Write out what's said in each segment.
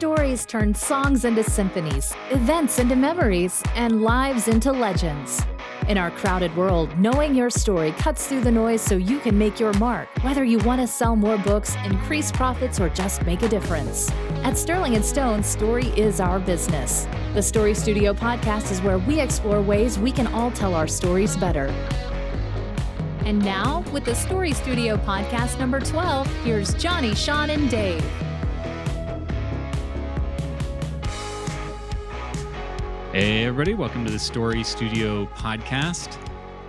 stories turn songs into symphonies, events into memories, and lives into legends. In our crowded world, knowing your story cuts through the noise so you can make your mark, whether you want to sell more books, increase profits, or just make a difference. At Sterling & Stone, story is our business. The Story Studio podcast is where we explore ways we can all tell our stories better. And now, with the Story Studio podcast number 12, here's Johnny, Sean, and Dave. Hey everybody, welcome to the Story Studio podcast.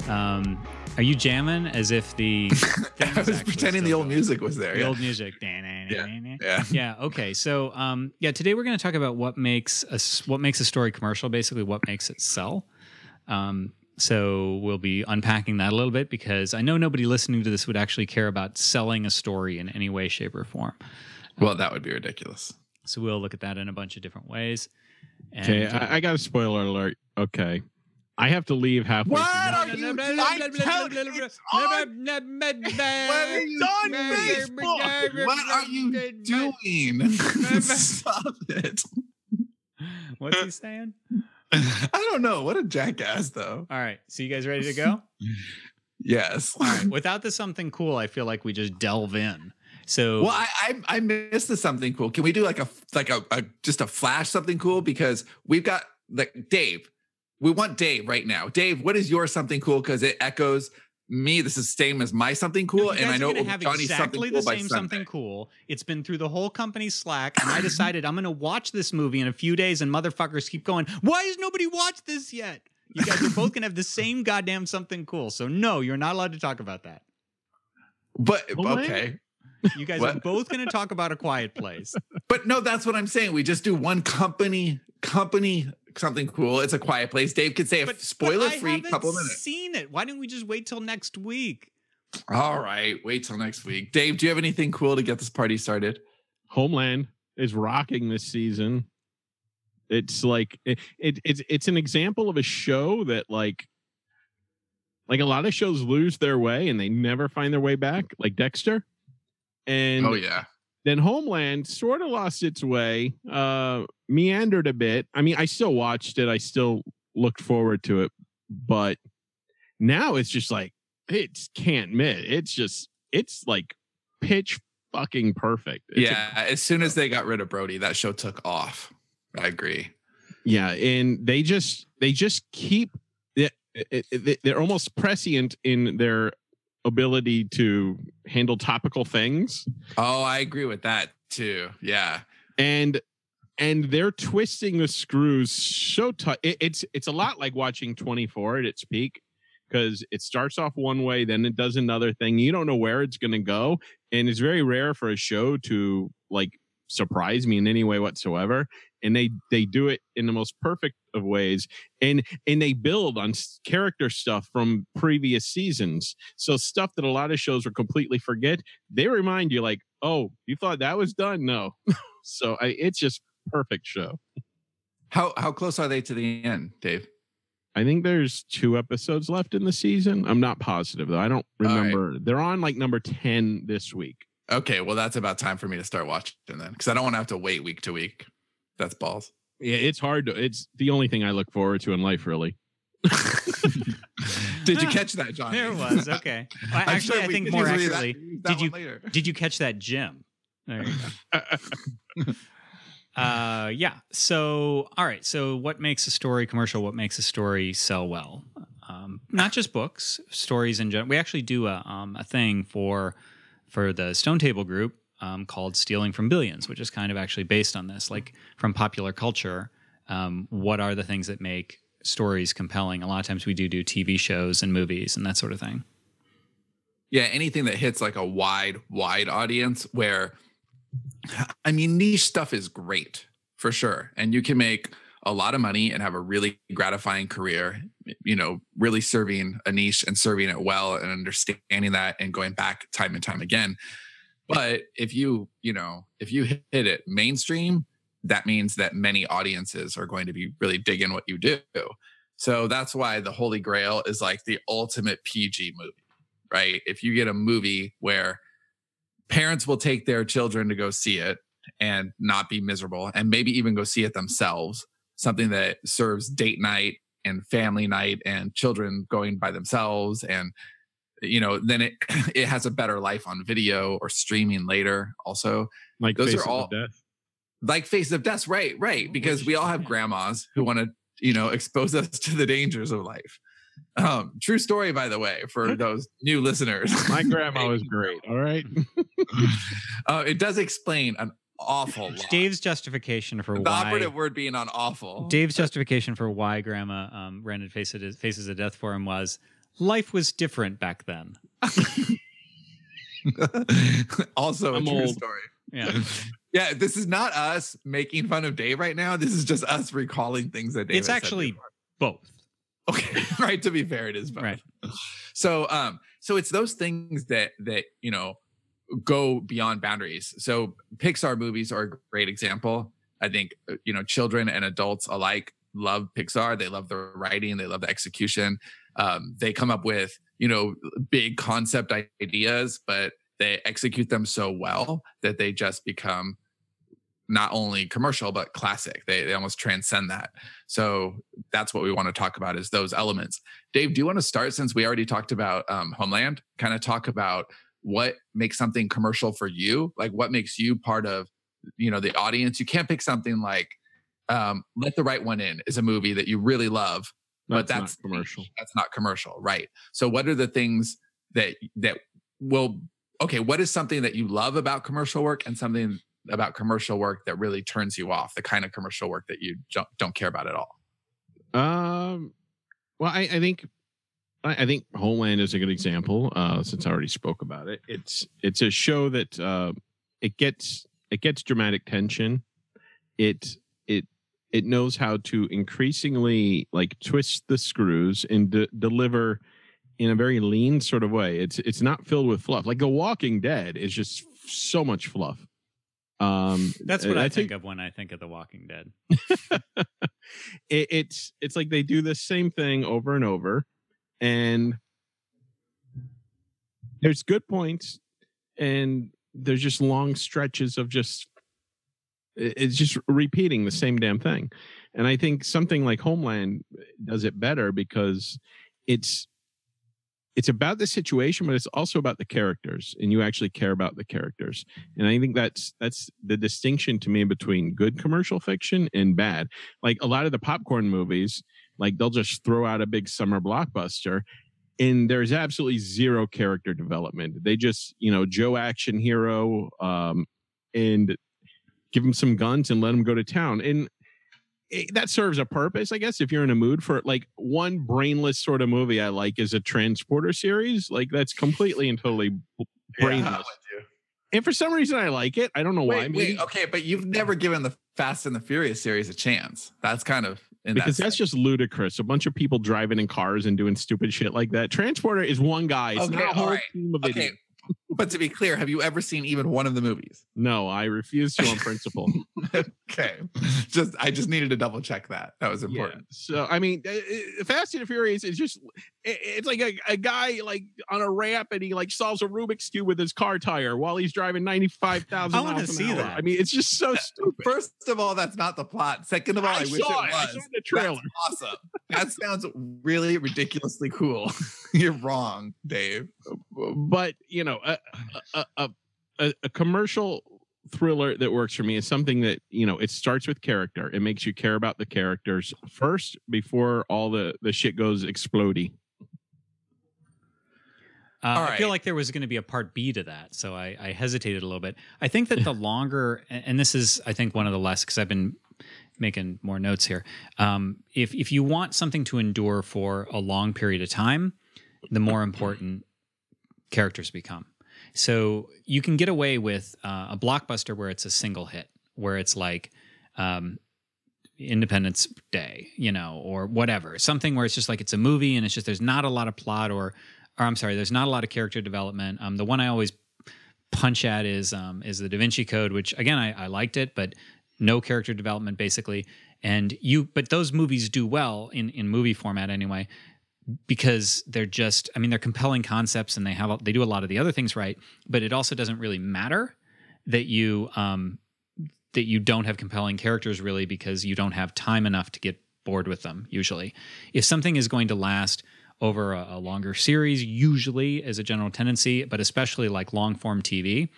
Are you jamming as if the I was pretending the old music was there. The old music. Yeah. Okay. So today we're going to talk about what makes a story commercial, basically what makes it sell. So we'll be unpacking that a little bit because I know nobody listening to this would actually care about selling a story in any way, shape, or form. Well, that would be ridiculous. So we'll look at that in a bunch of different ways. And, okay, I got a spoiler alert. Okay. I have to leave halfway. What are you doing? It's on Facebook. What are you doing? Stop it. What's he saying? I don't know. What a jackass, though. All right. So you guys ready to go? Yes. All right. Without the something cool, I feel like we just delve in. So well, I missed the something cool. Can we do like a just a flash something cool? Because we've got like Dave. We want Dave right now. Dave, what is your something cool? Because it echoes me. This is same as my something cool, and I know it have Johnny's exactly something cool the by same Sunday. something cool. It's been through the whole company's Slack, and I decided I'm going to watch this movie in a few days. And motherfuckers keep going, "Why has nobody watched this yet?" You guys are both going to have the same goddamn something cool. So no, you're not allowed to talk about that. But okay. You guys are both going to talk about A Quiet Place. But no, that's what I'm saying. We just do one company something cool. It's A Quiet Place. Dave could say a spoiler-free couple of minutes. Seen it. Why didn't we just wait till next week? All right, wait till next week. Dave, do you have anything cool to get this party started? Homeland is rocking this season. It's like it's an example of a show that like a lot of shows lose their way and they never find their way back, like Dexter. And oh yeah, then Homeland sort of lost its way, meandered a bit. I mean, I still watched it. I still looked forward to it, but now it's just like it can't miss. It's like pitch fucking perfect. As soon as they got rid of Brody, that show took off. I agree. Yeah, and they just keep they're almost prescient in their ability to handle topical things. Oh, I agree with that too. Yeah. And they're twisting the screws so tight. It's a lot like watching 24 at its peak, because it starts off one way, then it does another thing. You don't know where it's going to go. And it's very rare for a show to like surprise me in any way whatsoever. And they do it in the most perfect of ways, and they build on character stuff from previous seasons. So stuff that a lot of shows will completely forget, they remind you like, oh, you thought that was done? No. So it's just perfect show. How close are they to the end, Dave? I think there's 2 episodes left in the season. I'm not positive though. I don't remember. Right. They're on like number 10 this week. Okay, well that's about time for me to start watching then, because I don't want to have to wait week to week. That's balls. Yeah, it's hard to. It's the only thing I look forward to in life, really. Did you catch that, Johnny? There was. Okay. Well, actually, I think more accurately, did you catch that gem? There you go. Yeah. So, all right. So, what makes a story commercial? What makes a story sell well? Not just books, stories in general. We actually do a thing for the Stone Table group. Called Stealing from Billions, which is kind of actually based on this, like from popular culture. What are the things that make stories compelling? A lot of times we do TV shows and movies and that sort of thing. Yeah, anything that hits like a wide audience where, I mean, niche stuff is great for sure. And you can make a lot of money and have a really gratifying career, you know, really serving a niche and serving it well and understanding that and going back time and time again. But if you hit it mainstream, that means that many audiences are going to be really digging what you do. So that's why the Holy Grail is like the ultimate PG movie, right? If you get a movie where parents will take their children to go see it, and not be miserable, and maybe even go see it themselves. Something that serves date night and family night and children going by themselves, and then it has a better life on video or streaming later. Also, like those are all death. Like Faces of Death, right? Because we all have grandmas who want to expose us to the dangers of life. True story, by the way, for those new listeners. My grandma was great. All right. It does explain an awful lot. Dave's justification for the operative word being on awful. Dave's justification for why Grandma rented Faces of Death for him was life was different back then. Also, I'm a true old. story. Yeah. Yeah, this is not us making fun of Dave right now. This is just us recalling things that Dave. It's actually both. Okay, right. To be fair, it is both. Right. So it's those things that go beyond boundaries. So Pixar movies are a great example. I think children and adults alike love Pixar. They love the writing. They love the execution. They come up with big concept ideas, but they execute them so well that they just become not only commercial but classic. They almost transcend that. So that's what we want to talk about, is those elements. Dave, do you want to start, since we already talked about Homeland? Kind of talk about what makes something commercial for you, like what makes you part of the audience. You can't pick something like Let the Right One In is a movie that you really love, but that's not commercial. That's not commercial, right? So what are the things that will what is something that you love about commercial work, and something about commercial work that really turns you off, the kind of commercial work that you don't care about at all? Well, I think Homeland is a good example, since I already spoke about it. It's a show that it gets dramatic tension. It knows how to increasingly twist the screws and deliver in a very lean sort of way. It's not filled with fluff. Like The Walking Dead is just so much fluff. That's what I think of when I think of The Walking Dead. It's like they do the same thing over and over, and there's good points, and there's just long stretches of it's just repeating the same damn thing. And I think something like Homeland does it better because it's about the situation, but it's also about the characters, and you actually care about the characters. And I think that's the distinction to me between good commercial fiction and bad. Like a lot of the popcorn movies, like they'll just throw out a big summer blockbuster, and there's absolutely zero character development. They just, Joe action hero, and give him some guns and let him go to town. And that serves a purpose, I guess, if you're in a mood for like one brainless sort of movie I like is a Transporter series. Like that's completely and totally brainless. And for some reason I like it. I don't know why. Wait, okay, but you've never given the Fast and the Furious series a chance. That's kind of because that's just ludicrous. A bunch of people driving in cars and doing stupid shit like that. Transporter is one guy. It's not a whole team of idiots. But to be clear, have you ever seen even one of the movies? No, I refuse to on principle. Okay. I just needed to double check that. That was important. Yeah. So, I mean, Fast and Furious is just, it's like a guy like on a ramp and he like solves a Rubik's Cube with his car tire while he's driving 95,000 miles an hour. I want to see that. I mean, it's just so stupid. First of all, that's not the plot. Second of all, I wish it was. I saw the trailer. That's awesome. That sounds really ridiculously cool. You're wrong, Dave. But, a commercial thriller that works for me is something that, it starts with character. It makes you care about the characters first before all the shit goes explodey. I feel like there was going to be a part B to that, so I hesitated a little bit. I think that the longer, and this is, I think, one of the less, because I've been making more notes here. If you want something to endure for a long period of time, the more important characters become. So you can get away with a blockbuster where it's a single hit, where it's like Independence Day, or whatever. Something where it's just like it's a movie and it's just there's not a lot of plot or I'm sorry, there's not a lot of character development. The one I always punch at is the Da Vinci Code, which again I liked it, but no character development basically. But those movies do well in movie format anyway, because they're just, they're compelling concepts and they do a lot of the other things right, but it also doesn't really matter that you that you don't have compelling characters really because you don't have time enough to get bored with them. Usually, if something is going to last over a longer series, usually as a general tendency, but especially like long form TV,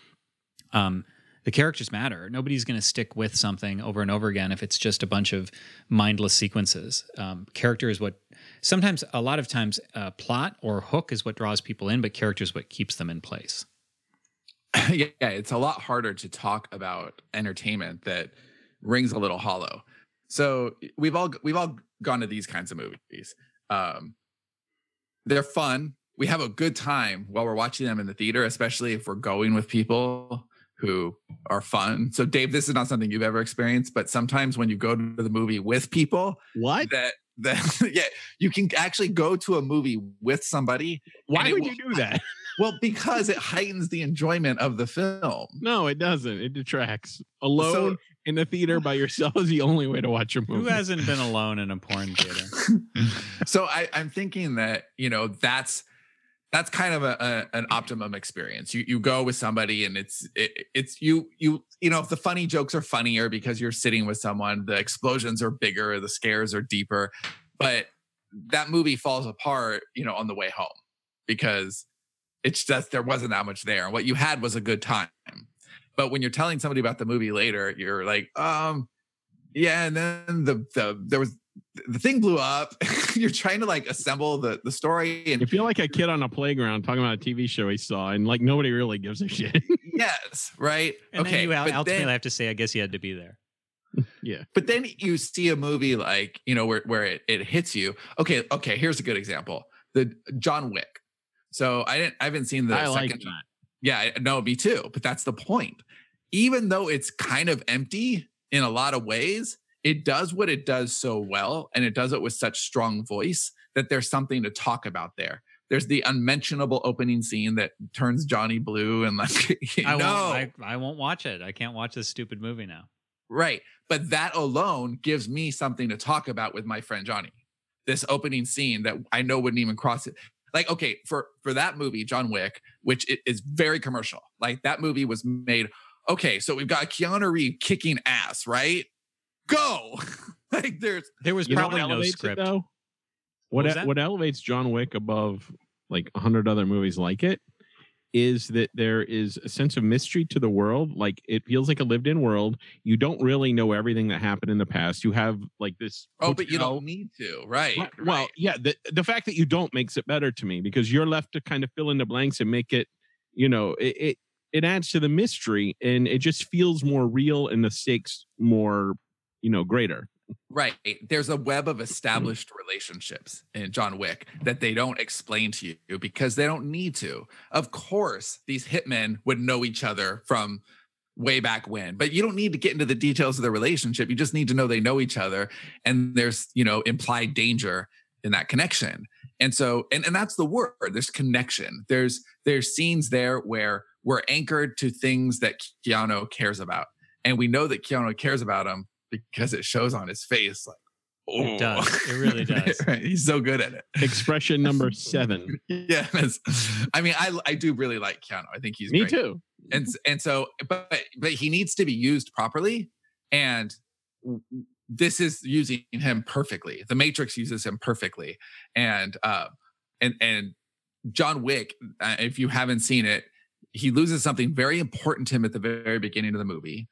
the characters matter. Nobody's going to stick with something over and over again if it's just a bunch of mindless sequences. Character is what sometimes, a lot of times, plot or hook is what draws people in, but character is what keeps them in place. Yeah, it's a lot harder to talk about entertainment that rings a little hollow. So we've all gone to these kinds of movies. They're fun. We have a good time while we're watching them in the theater, especially if we're going with people who are fun. So Dave, this is not something you've ever experienced, but sometimes when you go to the movie with people, that yeah, you can actually go to a movie with somebody. Why would you do that? Well, because it heightens the enjoyment of the film. No, it doesn't. It detracts. Alone in the theater by yourself is the only way to watch a movie. Who hasn't been alone in a porn theater? So I'm thinking that, that's kind of an optimum experience. You go with somebody and it's if the funny jokes are funnier because you're sitting with someone, the explosions are bigger, the scares are deeper, but that movie falls apart, on the way home because it's just, there wasn't that much there. What you had was a good time. But when you're telling somebody about the movie later, you're like, yeah, and then the thing blew up. You're trying to like assemble the story, and you feel like a kid on a playground talking about a TV show he saw, and like nobody really gives a shit. Yes, right. And okay, then you ultimately have to say, I guess you had to be there. Yeah, but then you see a movie like where it hits you. Okay. Here's a good example: the John Wick. So I haven't seen the second. Like that. Yeah, no, me too. But that's the point. Even though it's kind of empty in a lot of ways, it does what it does so well, and it does it with such strong voice that there's something to talk about there. There's the unmentionable opening scene that turns Johnny blue, and like, I won't watch it. I can't watch this stupid movie now. Right. But that alone gives me something to talk about with my friend Johnny. This opening scene that I know wouldn't even cross it. Like, okay, for that movie, John Wick, which is very commercial. Like that movie was made, okay, so we've got Keanu Reeves kicking ass, right? Go. Like there was probably no script. What elevates John Wick above like 100 other movies like it is that there is a sense of mystery to the world. Like it feels like a lived in world. You don't really know everything that happened in the past. You have like this. But you don't need to. Right. Well, yeah. The fact that you don't makes it better to me because you're left to kind of fill in the blanks and make it, it adds to the mystery and it just feels more real and the stakes more, greater. Right. There's a web of established relationships in John Wick that they don't explain to you because they don't need to. Of course, these hitmen would know each other from way back when, but you don't need to get into the details of their relationship. You just need to know they know each other and there's, implied danger in that connection. And so, and that's the word, there's connection. There's scenes there where we're anchored to things that Keanu cares about. And we know that Keanu cares about them because it shows on his face. Like, it does. It really does. Right. He's so good at it. Expression number 7. Yes. I mean, I do really like Keanu. I think he's Me great. too. And so, but he needs to be used properly. And this is using him perfectly. The Matrix uses him perfectly. And John Wick, if you haven't seen it, he loses something very important to him at the very beginning of the movie.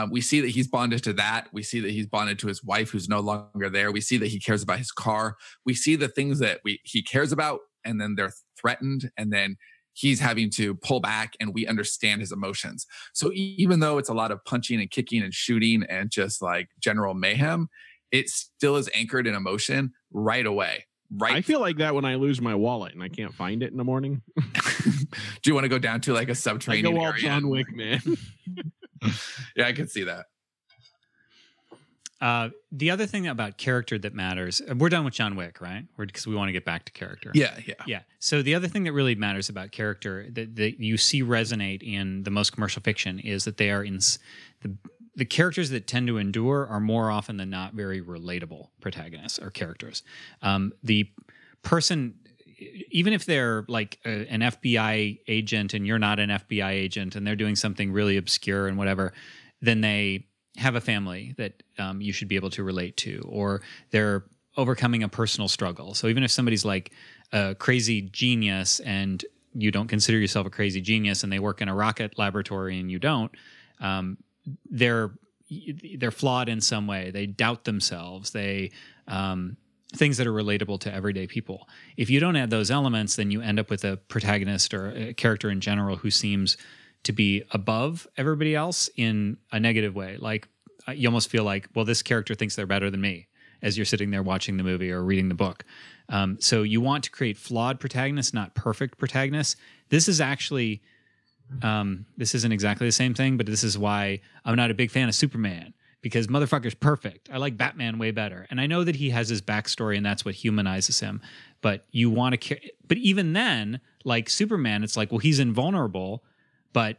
We see that he's bonded to that. We see that he's bonded to his wife who's no longer there. We see that he cares about his car. We see the things that he cares about, and then they're threatened, and then he's having to pull back, and we understand his emotions. So even though it's a lot of punching and kicking and shooting and just like general mayhem, it still is anchored in emotion right away. Right. I feel like that when I lose my wallet and I can't find it in the morning. Do you want to go down to like a subterranean area? John Wick, man. Yeah, I could see that. The other thing about character that matters, we're done with John Wick, right? Because we want to get back to character. Yeah. So the other thing that really matters about character that you see resonate in the most commercial fiction is that they are in the characters that tend to endure are more often than not very relatable protagonists or characters. The person, even if they're like an FBI agent and you're not an FBI agent and they're doing something really obscure and whatever, then they have a family that you should be able to relate to, or they're overcoming a personal struggle. So even if somebody's like a crazy genius and you don't consider yourself a crazy genius, and they work in a rocket laboratory and you don't, they're flawed in some way. They doubt themselves. They things that are relatable to everyday people. If you don't add those elements, then you end up with a protagonist or a character in general who seems to be above everybody else in a negative way. Like you almost feel like, well, this character thinks they're better than me as you're sitting there watching the movie or reading the book. So you want to create flawed protagonists, not perfect protagonists. This is actually, this isn't exactly the same thing, but this is why I'm not a big fan of Superman, because motherfucker's perfect. I like Batman way better. And I know that he has his backstory and that's what humanizes him. But you want to, but even then, like Superman, it's like, well, he's invulnerable, but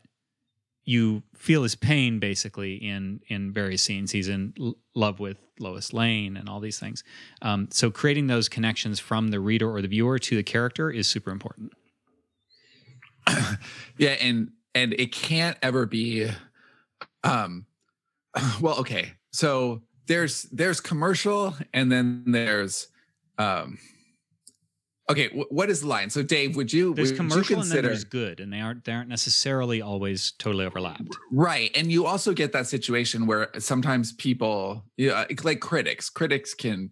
you feel his pain basically in various scenes. He's in love with Lois Lane and all these things. So creating those connections from the reader or the viewer to the character is super important. Yeah, and it can't ever be well, okay. So there's commercial, and then there's okay, what is the line? So Dave, there's commercial consider, and then there's good, and they aren't necessarily always totally overlapped. Right. And you also get that situation where sometimes people, like critics can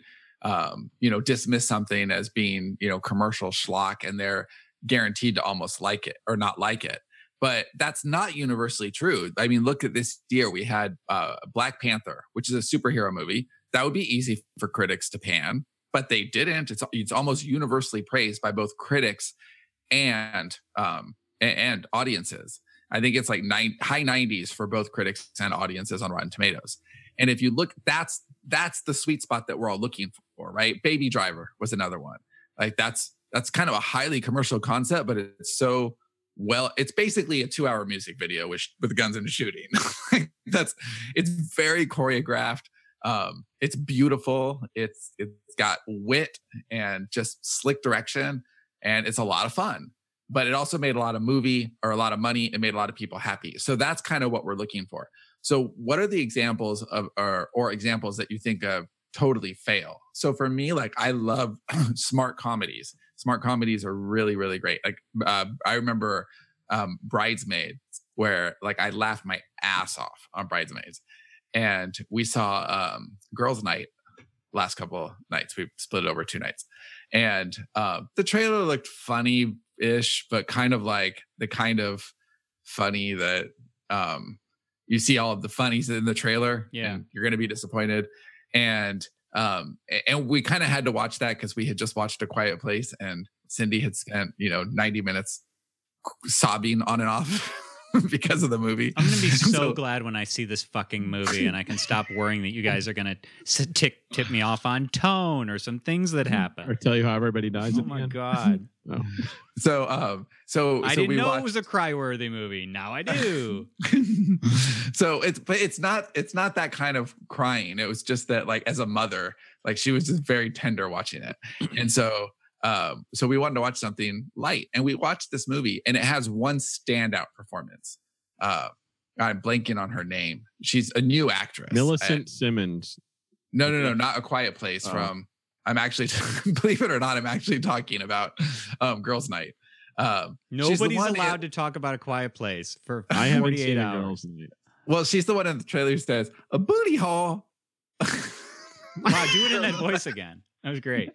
dismiss something as being, commercial schlock, and they're guaranteed to almost like it or not like it. But that's not universally true. I mean, look at this year. We had Black Panther, which is a superhero movie. That would be easy for critics to pan, but they didn't. It's almost universally praised by both critics and audiences. I think it's like high 90s for both critics and audiences on Rotten Tomatoes. And if you look, that's the sweet spot that we're all looking for, right? Baby Driver was another one. Like that's kind of a highly commercial concept, but it's so well, it's basically a 2-hour music video with guns and shooting. It's very choreographed. It's beautiful. It's got wit and just slick direction, and it's a lot of fun. But it also made a lot of money. It made a lot of people happy. So that's kind of what we're looking for. So what are the examples of or examples that you think of totally fail? So for me, like I love smart comedies. Smart comedies are really, really great. Like I remember Bridesmaids, where like I laughed my ass off on Bridesmaids. And we saw Girls' Night last couple of nights. We split it over 2 nights. And the trailer looked funny-ish, but kind of like the kind of funny that you see all of the funnies in the trailer. Yeah. And you're going to be disappointed. And we kind of had to watch that because we had just watched A Quiet Place, and Cindy had spent 90 minutes sobbing on and off because of the movie. I'm gonna be so glad when I see this fucking movie and I can stop worrying that you guys are gonna tip me off on tone or some things that happen, or tell you how everybody dies. Oh my god! Oh. So I didn't know it was a cry-worthy movie. Now I do. So it's not that kind of crying. It was just that, like, as a mother, like she was just very tender watching it, and so we wanted to watch something light, and we watched this movie, and it has one standout performance. I'm blanking on her name. She's a new actress, Millicent Simmons. No, not A Quiet Place. From I'm actually believe it or not, I'm actually talking about Girls' Night. Nobody's allowed to talk about A Quiet Place for 48 hours. Well, she's the one in the trailer who says a booty hole. Wow, do it in that voice again. That was great.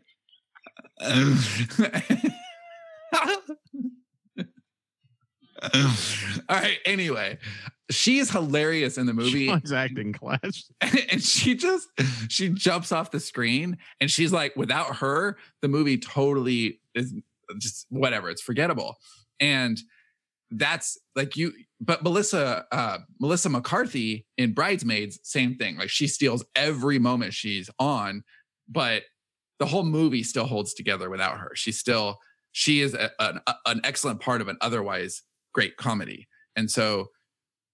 All right. Anyway, she is hilarious in the movie. Sean's acting class, and she jumps off the screen, and she's like, without her, the movie totally is just whatever. It's forgettable, and that's like you. But Melissa McCarthy in Bridesmaids, same thing. Like she steals every moment she's on, but the whole movie still holds together without her. She is an excellent part of an otherwise great comedy. And so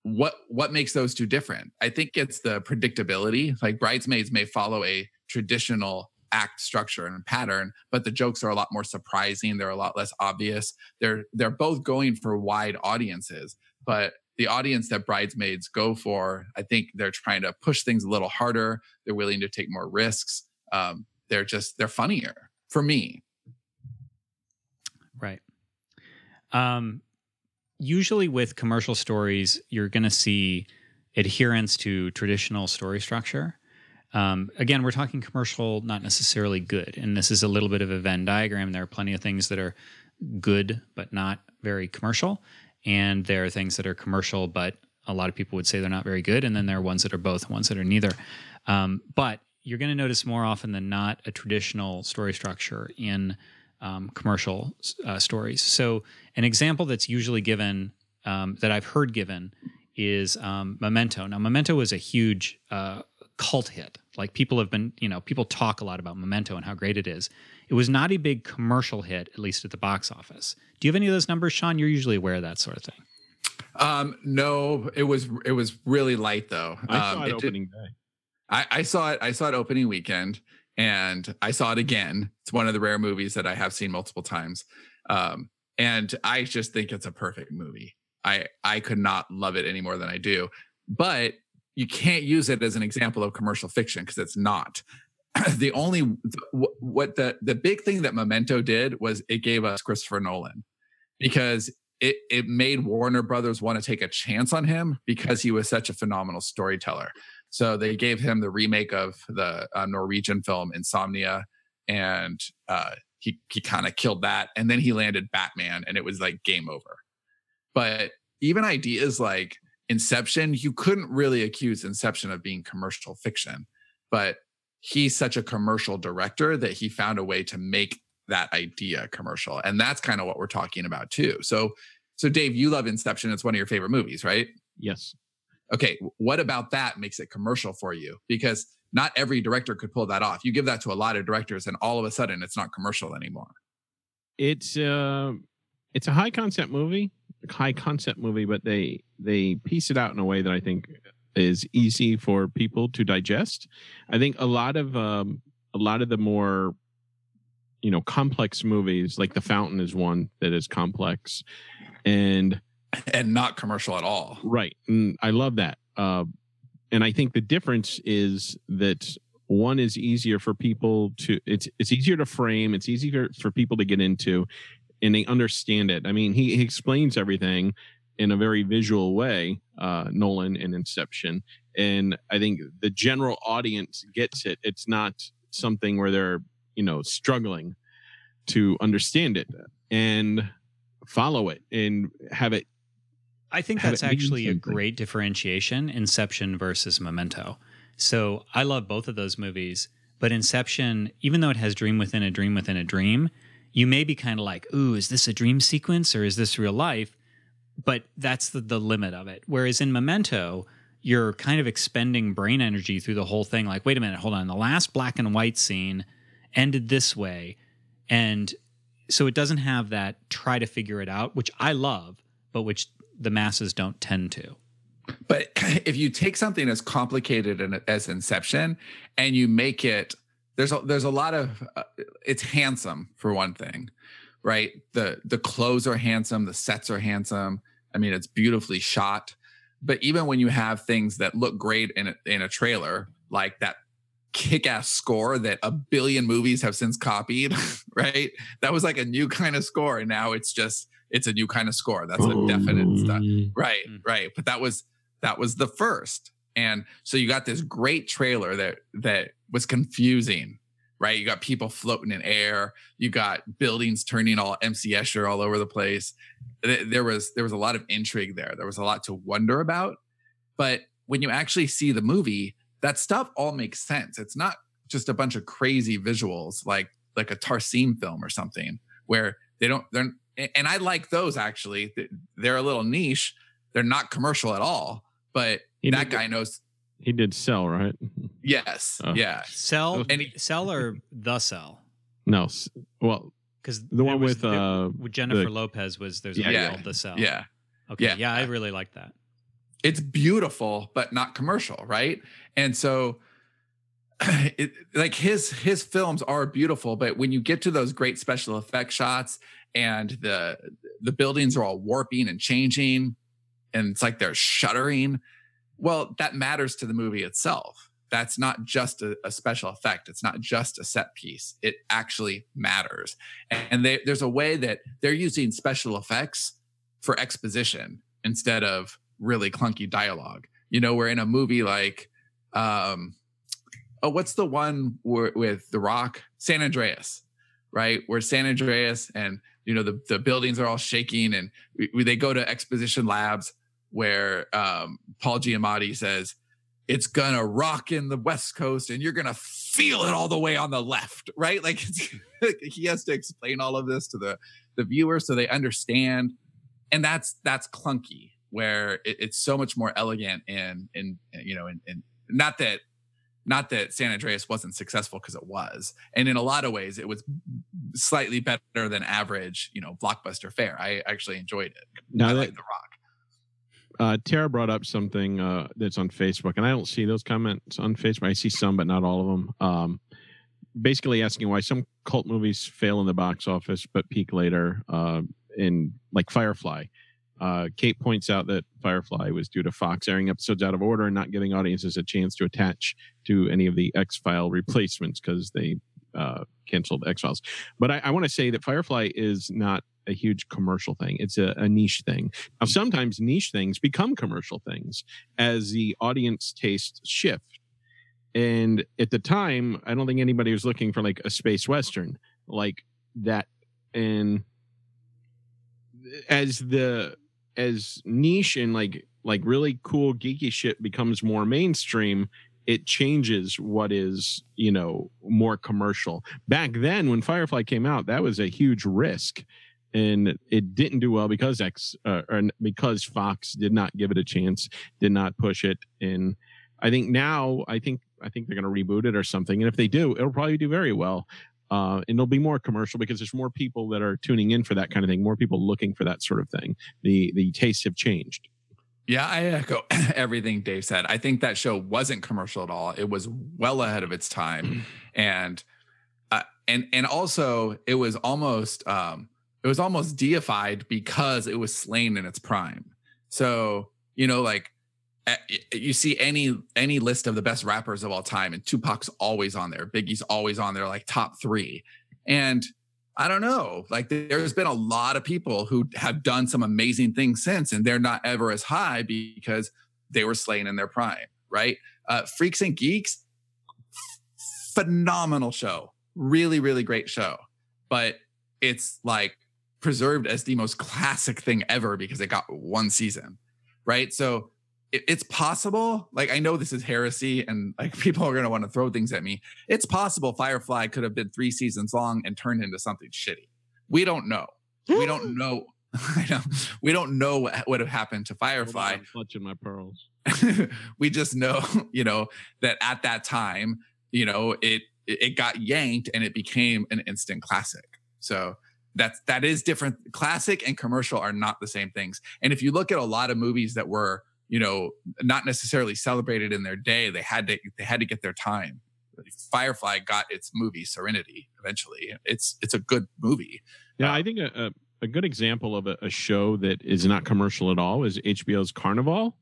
what makes those two different? I think it's the predictability. Like Bridesmaids may follow a traditional act structure and pattern, but the jokes are a lot more surprising. They're a lot less obvious. They're both going for wide audiences, but the audience that Bridesmaids go for, I think they're trying to push things a little harder. They're willing to take more risks. They're funnier for me. Right. Usually with commercial stories, you're going to see adherence to traditional story structure. Again, we're talking commercial, not necessarily good. And this is a little bit of a Venn diagram. There are plenty of things that are good, but not very commercial. And there are things that are commercial, but a lot of people would say they're not very good. And then there are ones that are both, ones that are neither. But you're going to notice more often than not a traditional story structure in commercial stories. So an example that's usually given, that I've heard given, is Memento. Now, Memento was a huge cult hit. Like people have been, people talk a lot about Memento and how great it is. It was not a big commercial hit, at least at the box office. Do you have any of those numbers, Sean? You're usually aware of that sort of thing. No, it was really light though. I saw it opening day. I saw it opening weekend, and I saw it again. It's one of the rare movies that I have seen multiple times. And I just think it's a perfect movie. I could not love it any more than I do. But you can't use it as an example of commercial fiction because it's not. The big thing that Memento did was it gave us Christopher Nolan, because it made Warner Brothers want to take a chance on him because he was such a phenomenal storyteller. So they gave him the remake of the Norwegian film Insomnia, and he kind of killed that. And then he landed Batman, and it was like game over. But even ideas like Inception, you couldn't really accuse Inception of being commercial fiction, but he's such a commercial director that he found a way to make that idea commercial. And that's kind of what we're talking about too. So Dave, you love Inception. It's one of your favorite movies, right? Yes. Okay. What about that makes it commercial for you? Because not every director could pull that off. You give that to a lot of directors and all of a sudden it's not commercial anymore. It's a high concept movie, but they piece it out in a way that I think is easy for people to digest. I think a lot of the more complex movies, like The Fountain is one that is complex and not commercial at all. Right. And I love that. And I think the difference is that one is easier for people to, it's easier to frame. It's easier for people to get into, and they understand it. I mean, he explains everything in a very visual way, Nolan in Inception. And I think the general audience gets it. It's not something where they're, struggling to understand it and follow it and have it. I think that's actually a great differentiation, Inception versus Memento. So I love both of those movies, but Inception, even though it has dream within a dream within a dream, you may be kind of like, ooh, is this a dream sequence or is this real life? But that's the limit of it. Whereas in Memento, you're kind of expending brain energy through the whole thing. Like, wait a minute, hold on. The last black and white scene ended this way. And so it doesn't have that try to figure it out, which I love, but which the masses don't tend to. But if you take something as complicated as Inception and you make it, there's a lot of, it's handsome for one thing, right? The clothes are handsome. The sets are handsome. I mean, it's beautifully shot. But even when you have things that look great in a trailer, like that kick-ass score that a billion movies have since copied, right? That was like a new kind of score. And now it's a new kind of score. That's a definite stuff. Right. But that was the first. And so you got this great trailer that was confusing, right? You got people floating in air. You got buildings turning all MC Escher all over the place. There was a lot of intrigue there. There was a lot to wonder about. But when you actually see the movie, that stuff all makes sense. It's not just a bunch of crazy visuals like a Tarsem film or something where they're, and I like those actually. They're a little niche. They're not commercial at all, but that guy knows. He did Cell, right? Yes. Oh. Yeah. Cell or The Cell? No. Well, because the one with Jennifer Lopez there's a movie called The Cell. Yeah. Okay. Yeah, I really like that. It's beautiful, but not commercial, right? And so like his films are beautiful, but when you get to those great special effect shots and the buildings are all warping and changing, it's like they're shuddering. Well, that matters to the movie itself. That's not just a special effect. It's not just a set piece. It actually matters. And there's a way that they're using special effects for exposition instead of really clunky dialogue. We're in a movie like, what's the one with The Rock? San Andreas, right? Where San Andreas and, the buildings are all shaking, and they go to exposition labs where Paul Giamatti says, it's gonna rock in the West Coast and you're gonna feel it all the way on the left, right? Like he has to explain all of this to the viewer so they understand. And that's clunky, where it's so much more elegant and not that San Andreas wasn't successful, because it was. And in a lot of ways, it was slightly better than average, blockbuster fare. I actually enjoyed it. I like The Rock. Tara brought up something that's on Facebook, and I don't see those comments on Facebook. I see some, but not all of them. Basically asking why some cult movies fail in the box office but peak later, in like Firefly. Kate points out that Firefly was due to Fox airing episodes out of order and not giving audiences a chance to attach to any of the X-File replacements because they canceled X-Files. But I want to say that Firefly is not a huge commercial thing. It's a niche thing. Now, sometimes niche things become commercial things as the audience tastes shift. And at the time, I don't think anybody was looking for like a space Western like that. And as niche and like really cool geeky shit becomes more mainstream, it changes what is, more commercial. Back then when Firefly came out, that was a huge risk. And it didn't do well because because Fox did not give it a chance, did not push it. And I think now, I think they're going to reboot it or something. And if they do, it'll probably do very well. And it'll be more commercial because there's more people that are tuning in for that kind of thing, more people looking for that sort of thing. The tastes have changed. Yeah, I echo everything Dave said. I think that show wasn't commercial at all. It was well ahead of its time. And also it was almost deified because it was slain in its prime. So, you see any list of the best rappers of all time, and Tupac's always on there. Biggie's always on there, like top 3. And I don't know, like there's been a lot of people who have done some amazing things since, and they're not ever as high because they were slain in their prime, right? Freaks and Geeks, phenomenal show. Really, really great show. But it's like preserved as the most classic thing ever because it got one season, right? So it's possible, like I know this is heresy and like people are going to want to throw things at me. It's possible Firefly could have been 3 seasons long and turned into something shitty. We don't know. We don't know. I know. We don't know what would have happened to Firefly. I'm clutching my pearls. We just know, that at that time, it got yanked and it became an instant classic. So that is different. Classic and commercial are not the same things. And if you look at a lot of movies that were, not necessarily celebrated in their day, they had to get their time. Firefly got its movie Serenity eventually. It's a good movie. Yeah, I think a good example of a show that is not commercial at all is HBO's Carnival.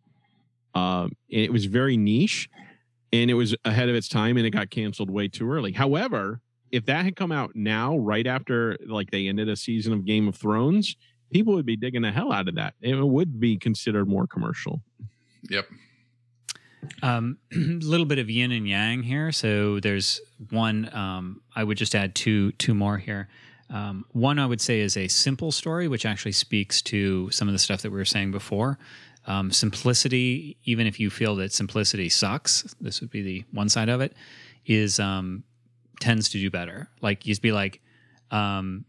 It was very niche and it was ahead of its time and it got canceled way too early. However, if that had come out now, right after like they ended a season of Game of Thrones, people would be digging the hell out of that. It would be considered more commercial. Yep. A little bit of yin and yang here. So there's one, I would just add two more here. One I would say is a simple story, which actually speaks to some of the stuff that we were saying before. Simplicity, even if you feel that simplicity sucks, this would be the one side of it, is tends to do better. Like you'd be like, the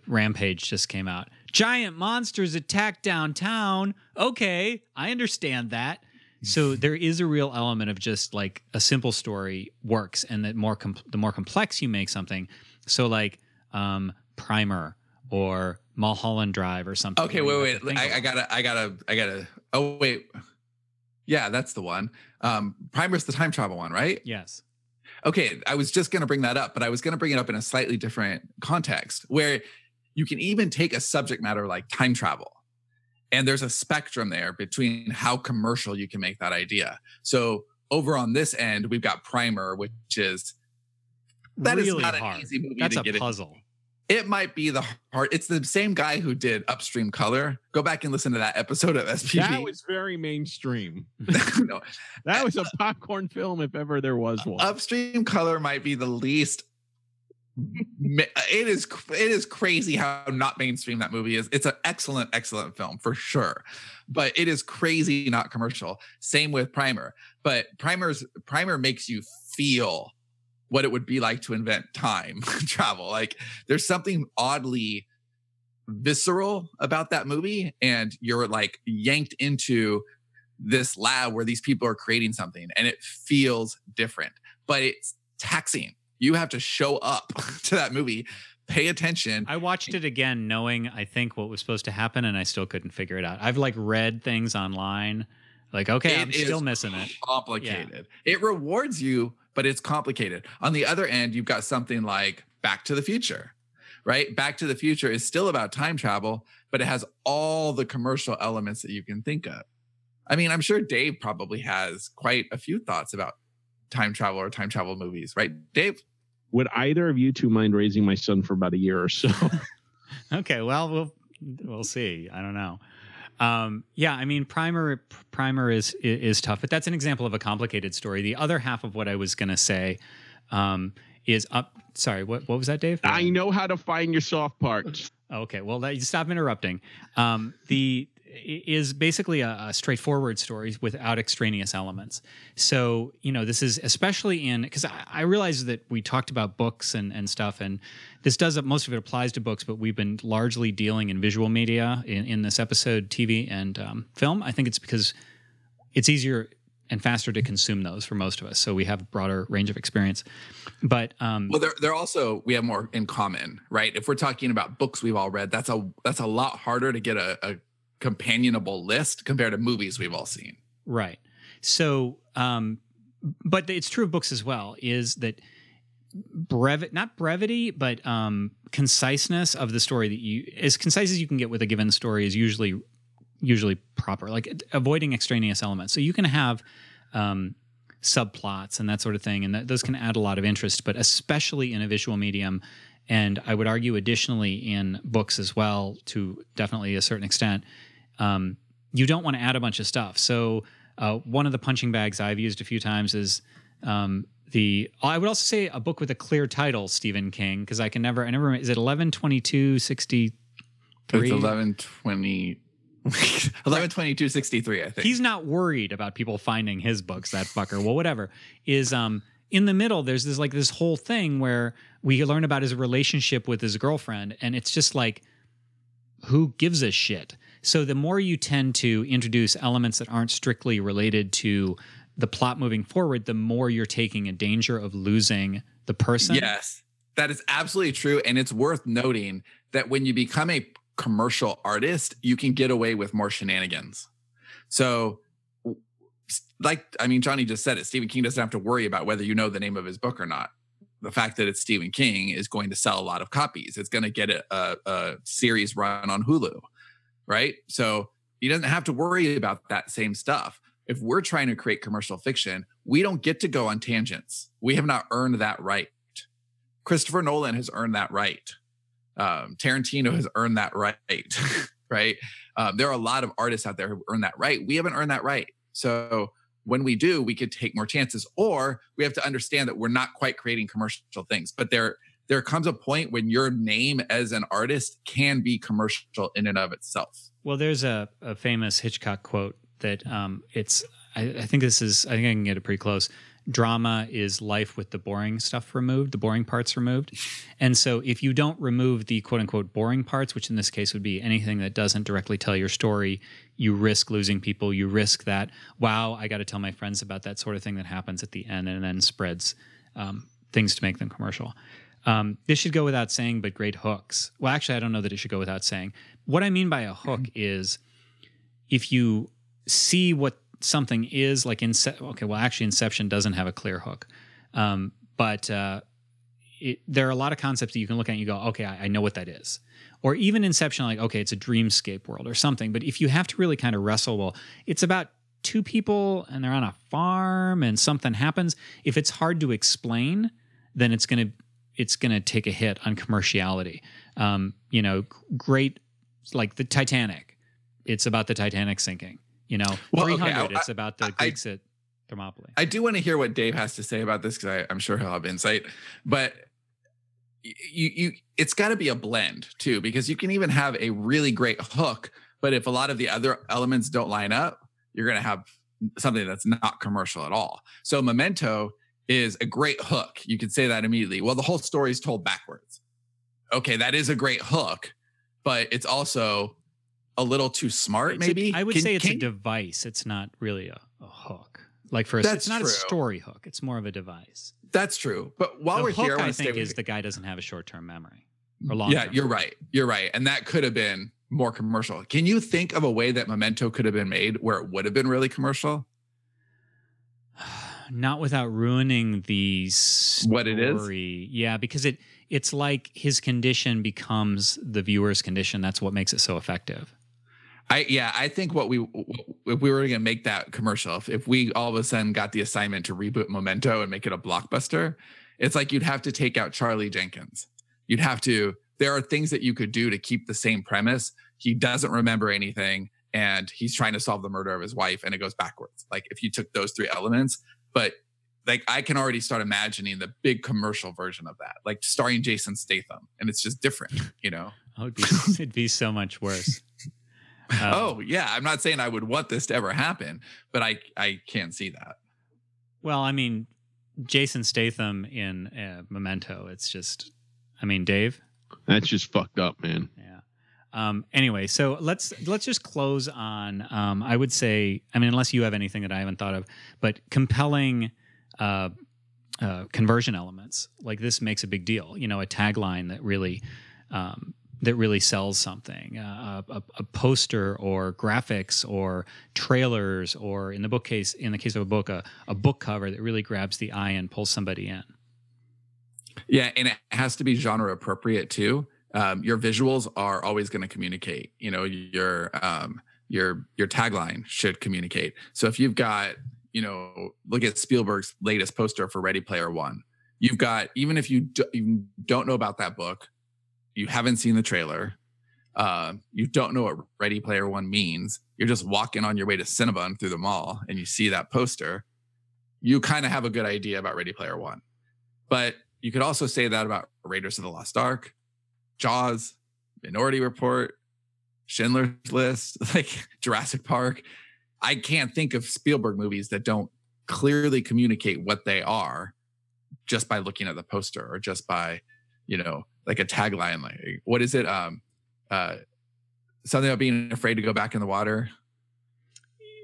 Rampage just came out. Giant monsters attack downtown. Okay, I understand that. So there is a real element of just like a simple story works, and that the more complex you make something. So like Primer or Mulholland Drive or something. Okay, wait. I gotta. Oh wait, yeah, that's the one. Primer's the time travel one, right? Yes. Okay, I was just going to bring that up, but I was going to bring it up in a slightly different context where you can even take a subject matter like time travel And there's a spectrum there between how commercial you can make that idea. So over on this end, we've got Primer, which is really is not hard. an easy movie That's to a get puzzle. It might be the hard. It's the same guy who did Upstream Color. Go back and listen to that episode of SPV. That was very mainstream. No, that was a popcorn film if ever there was one. Upstream Color might be the least. It is crazy how not mainstream that movie is. It's an excellent film for sure, but it is crazy not commercial. Same with Primer, but Primer makes you feel what it would be like to invent time travel. Like there's something oddly visceral about that movie, and you're like yanked into this lab where these people are creating something, and it feels different, but it's taxing. You have to show up to that movie, pay attention. I watched it again knowing, I think, what was supposed to happen, and I still couldn't figure it out. I've like read things online, like, okay, I'm still missing it. Complicated. Yeah. It rewards you, but it's complicated. On the other end, you've got something like Back to the Future, right? Back to the Future is still about time travel, but it has all the commercial elements that you can think of. I mean, I'm sure Dave probably has quite a few thoughts about time travel or time travel movies, right, Dave? Would either of you two mind raising my son for about a year or so? Okay, well, we'll see. I don't know. Yeah, I mean, Primer is tough, but that's an example of a complicated story. The other half of what I was going to say is up. Sorry, what was that, Dave? I know how to find your soft parts. Okay, well, you stop interrupting. The is basically a straightforward story without extraneous elements. So, this is especially because I realize that we talked about books and stuff, and this most of it applies to books, but we've been largely dealing in visual media in this episode, TV and film. I think it's because it's easier and faster to consume those for most of us. So we have a broader range of experience. But well, they're also, we have more in common, right? If we're talking about books we've all read, that's a lot harder to get a companionable list compared to movies we've all seen. Right. So, but it's true of books as well, is that not brevity, but conciseness of the story, as concise as you can get with a given story is usually proper, like avoiding extraneous elements. So you can have subplots and that sort of thing, and those can add a lot of interest, but especially in a visual medium. And I would argue additionally in books as well, to definitely a certain extent, you don't want to add a bunch of stuff. So one of the punching bags I've used a few times is I would also say a book with a clear title, Stephen King, because I never remember, is it 11/22/63? It's 11/22/63, I think. He's not worried about people finding his books, that fucker. Well, whatever. Is in the middle, there's this whole thing where we learn about his relationship with his girlfriend, and it's just like, who gives a shit? So the more you tend to introduce elements that aren't strictly related to the plot moving forward, the more you're taking a danger of losing the person. Yes, that is absolutely true. And it's worth noting that when you become a commercial artist, you can get away with more shenanigans. So Johnny just said it, Stephen King doesn't have to worry about whether you know the name of his book or not. The fact that it's Stephen King is going to sell a lot of copies. It's going to get a series run on Hulu, right? So he doesn't have to worry about that same stuff. If we're trying to create commercial fiction, we don't get to go on tangents. We have not earned that right. Christopher Nolan has earned that right. Tarantino has earned that right, right? There are a lot of artists out there who earn that right. We haven't earned that right. So when we do, we could take more chances, or we have to understand that we're not quite creating commercial things. But there comes a point when your name as an artist can be commercial in and of itself. Well, there's a famous Hitchcock quote that I think I can get it pretty close. Drama is life with the boring stuff removed, the boring parts removed. And so if you don't remove the quote unquote boring parts, which in this case would be anything that doesn't directly tell your story, you risk losing people. You risk that, wow, I got to tell my friends about that sort of thing that happens at the end and then spreads things to make them commercial. This should go without saying, but great hooks. Well, actually, I don't know that it should go without saying. What I mean by a hook is if you see what something is like Inception doesn't have a clear hook, but there are a lot of concepts that you can look at and you go, okay, I know what that is. or even Inception, like, okay, it's a dreamscape world or something. But if you have to really kind of wrestle, well, it's about two people and they're on a farm and something happens. If it's hard to explain, then it's going to take a hit on commerciality. You know, great, like the Titanic. It's about the Titanic sinking. You know, well, 300. Okay, it's about the Greeks at Thermopylae. I do want to hear what Dave has to say about this because I'm sure he'll have insight. But it's got to be a blend too, because you can even have a really great hook, but if a lot of the other elements don't line up, you're going to have something that's not commercial at all. So Memento is a great hook. You could say that immediately. Well, the whole story is told backwards. Okay, that is a great hook, but it's also a little too smart, maybe. I would say it's a device. It's not really a hook. Like for us, it's not a story hook. It's more of a device. That's true. But while we're here, I think is the guy doesn't have a short-term memory or long. Yeah, you're right. You're right. And that could have been more commercial. Can you think of a way that Memento could have been made where it would have been really commercial? Not without ruining the story. What it is? Yeah, because it's like his condition becomes the viewer's condition. That's what makes it so effective. I think if we were going to make that commercial, if we all of a sudden got the assignment to reboot Memento and make it a blockbuster, it's like you'd have to take out Charlie Jenkins. There are things that you could do to keep the same premise. He doesn't remember anything and he's trying to solve the murder of his wife and it goes backwards. Like if you took those three elements, but like I can already start imagining the big commercial version of that, like starring Jason Statham, and it's just different, you know? Oh, it'd be so much worse. Oh yeah, I'm not saying I would want this to ever happen, but I can't see that. Well, I mean, Jason Statham in Memento. It's just, I mean, Dave. That's just fucked up, man. Yeah. Anyway, so let's just close on. I would say, I mean, unless you have anything that I haven't thought of, but compelling conversion elements like this makes a big deal. You know, a tagline that really sells something, a poster or graphics or trailers, or in the case of a book, a book cover that really grabs the eye and pulls somebody in. Yeah, and it has to be genre appropriate too. Your visuals are always going to communicate. You know, your tagline should communicate. So if you've got, you know, look at Spielberg's latest poster for Ready Player One. You've got, even if you don't know about that book, you haven't seen the trailer, you don't know what Ready Player One means, you're just walking on your way to Cinnabon through the mall and you see that poster, you kind of have a good idea about Ready Player One. But you could also say that about Raiders of the Lost Ark, Jaws, Minority Report, Schindler's List, like Jurassic Park. I can't think of Spielberg movies that don't clearly communicate what they are just by looking at the poster or just by, you know, like a tagline, like what is it? Something about being afraid to go back in the water.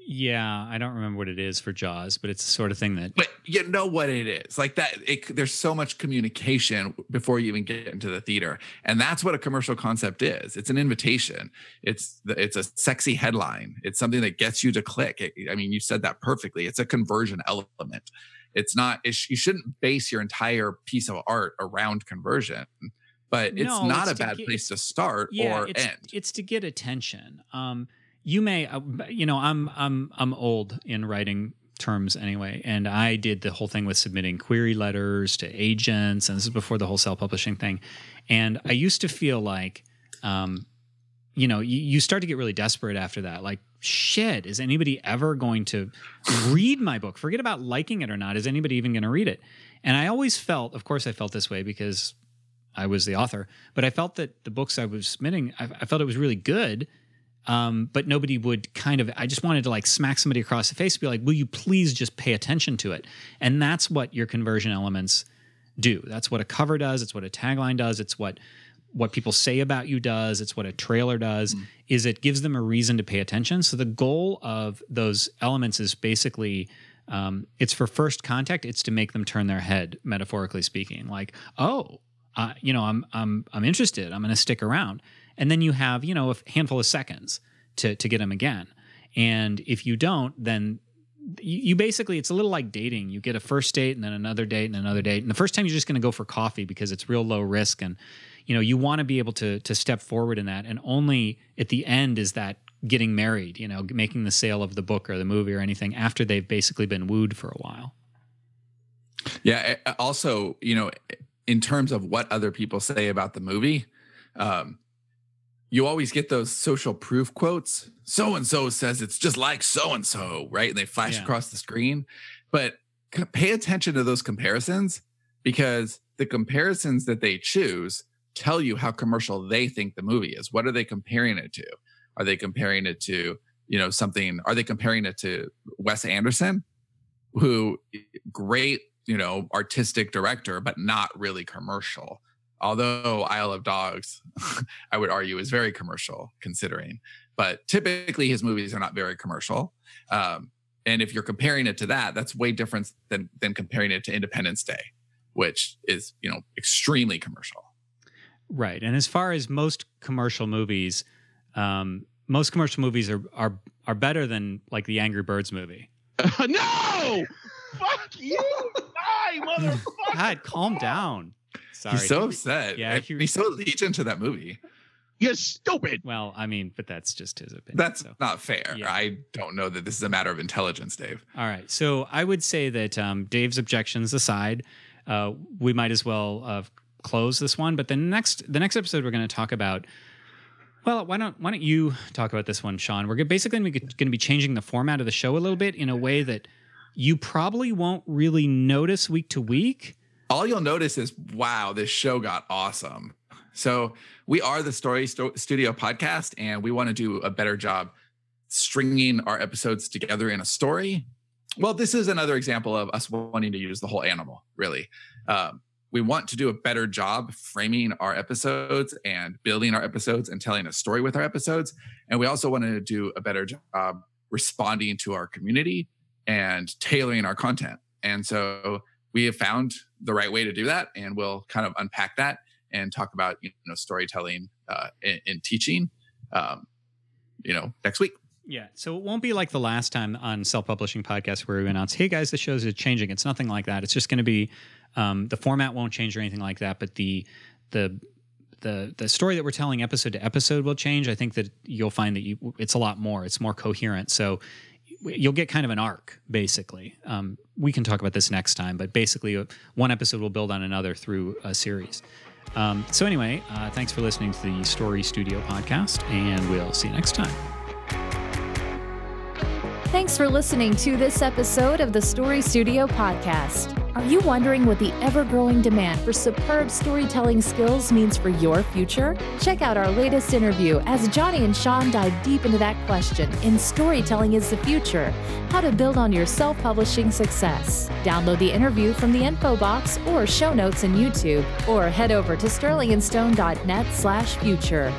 Yeah, I don't remember what it is for Jaws, but it's the sort of thing that. But you know what it is, like that. There's so much communication before you even get into the theater, and that's what a commercial concept is. It's an invitation. It's a sexy headline. It's something that gets you to click. I mean, you said that perfectly. It's a conversion element. It's not. You shouldn't base your entire piece of art around conversion. But it's not a bad place to start or end. It's to get attention. You may, you know, I'm old in writing terms anyway, and I did the whole thing with submitting query letters to agents, and this is before the whole self-publishing thing. And I used to feel like, you know, you start to get really desperate after that. Like, shit, is anybody ever going to read my book? Forget about liking it or not. Is anybody even going to read it? And I always felt, of course I felt this way because I was the author, but I felt that the books I was submitting, I felt it was really good. But nobody would I just wanted to like smack somebody across the face and be like, will you please just pay attention to it? And that's what your conversion elements do. That's what a cover does. It's what a tagline does. It's what people say about you does. It's what a trailer does, is it gives them a reason to pay attention. So the goal of those elements is basically, it's for first contact. It's to make them turn their head, metaphorically speaking, like, oh, you know, I'm interested. I'm going to stick around. And then you have, you know, a handful of seconds to get them again. And if you don't, then you basically, it's a little like dating. You get a first date and then another date and another date. And the first time you're just going to go for coffee because it's real low risk and, you want to be able to step forward in that, and only at the end is that getting married, making the sale of the book or the movie or anything after they've basically been wooed for a while. Yeah. Also, in terms of what other people say about the movie, you always get those social proof quotes. So-and-so says it's just like so-and-so, right? And they flash across the screen. But pay attention to those comparisons, because the comparisons that they choose tell you how commercial they think the movie is. What are they comparing it to? Are they comparing it to, something? Are they comparing it to Wes Anderson, who great, artistic director, but not really commercial? Although Isle of Dogs, I would argue, is very commercial considering. But typically his movies are not very commercial. And if you're comparing it to that, that's way different than comparing it to Independence Day, which is, extremely commercial. Right. And as far as most commercial movies are better than like the Angry Birds movie. No! Fuck you! Die, motherfucker! God, calm down. Sorry. He's so upset. Yeah, he's so allegiant to that movie. You're stupid. Well, I mean, but that's just his opinion. That's not fair. Yeah. I don't know that this is a matter of intelligence, Dave. All right. So I would say that Dave's objections aside, we might as well close this one. But the next episode, we're going to talk about. Well, why don't you talk about this one, Sean? We're basically going to be changing the format of the show a little bit in a way that you probably won't really notice week to week. All you'll notice is, wow, this show got awesome. So we are the Story Studio podcast, and we want to do a better job stringing our episodes together in a story. Well, this is another example of us wanting to use the whole animal, really. We want to do a better job framing our episodes and building our episodes and telling a story with our episodes. And we also want to do a better job responding to our community and tailoring our content. And so we have found the right way to do that, and we'll kind of unpack that and talk about storytelling in teaching next week. Yeah, so it won't be like the last time on Self-Publishing Podcast where we announced, hey guys, the shows are changing. It's nothing like that. It's just going to be the format won't change or anything like that, but the story that we're telling episode to episode will change. I think that you'll find that it's a lot more. It's more coherent. So you'll get kind of an arc, basically. We can talk about this next time, but basically one episode will build on another through a series. So anyway, thanks for listening to the Story Studio podcast, and we'll see you next time. Thanks for listening to this episode of the Story Studio podcast. Are you wondering what the ever-growing demand for superb storytelling skills means for your future? Check out our latest interview as Johnny and Sean dive deep into that question in Storytelling is the Future, how to build on your self-publishing success. Download the interview from the info box or show notes in YouTube, or head over to sterlingandstone.net/future.